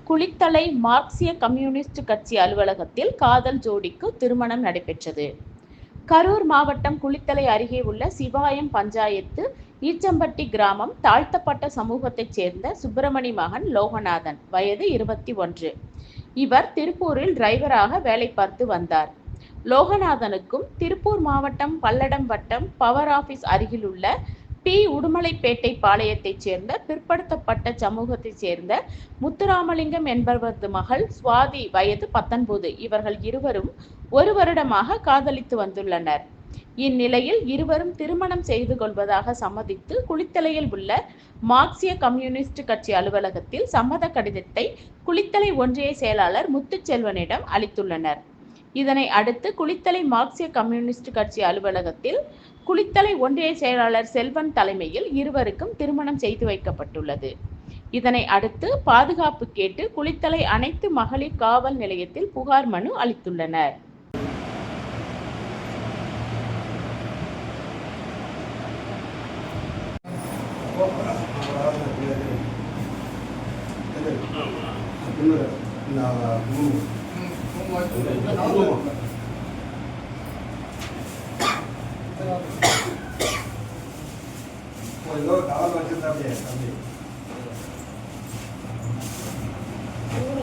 குளித்தலை மார்க்சிய கம்யூனிஸ்ட் கட்சி அலுவலகத்தில் காதல் ஜோடிக்கு திருமணம் நடைபெற்றது. கரூர் மாவட்டம் குளித்தலை அருகே உள்ள சிவாயம் பஞ்சாயத்து ஈச்சம்பட்டி கிராமம் தாழ்த்தப்பட்ட சமூகத்தைச் சேர்ந்த சுப்பிரமணி மகன் லோகநாதன், வயது 21. இவர் திருப்பூரில் டிரைவராக வேலை பார்த்து வந்தார். லோகநாதனுக்கும் திருப்பூர் மாவட்டம் பல்லடம் வட்டம் பவர் ஆபீஸ் அருகிலுள்ள பி. உடுமலைப்பேட்டை பாளையத்தைச் சேர்ந்த பிற்படுத்தப்பட்ட சமூகத்தைச் சேர்ந்த முத்துராமலிங்கம் என்பவரது மகள் சுவாதி, வயது 19. இவர்கள் இருவரும் 1 வருடமாக காதலித்து வந்துள்ளனர். இந்நிலையில் இருவரும் திருமணம் செய்து கொள்வதாக சம்மதித்து குளித்தலையில் உள்ள மார்க்சிய கம்யூனிஸ்ட் கட்சி அலுவலகத்தில் சம்மத கடிதத்தை குளித்தலை ஒன்றிய செயலாளர் முத்துச்செல்வனிடம் அளித்துள்ளனர். இதனை அடுத்து குளித்தலை மார்க்சிய கம்யூனிஸ்ட் கட்சி அலுவலகத்தில் குளித்தலை ஒன்றிய செயலாளர் செல்வன் தலைமையில் இருவருக்கும் திருமணம் செய்து வைக்கப்பட்டுள்ளது. இதனை அடுத்து பாதுகாப்பு கேட்டு குளித்தலை அனைத்து மகளிர் காவல் நிலையத்தில் புகார் மனு அளித்துள்ளனர். காவல் வச்சிருந்தா அப்படியே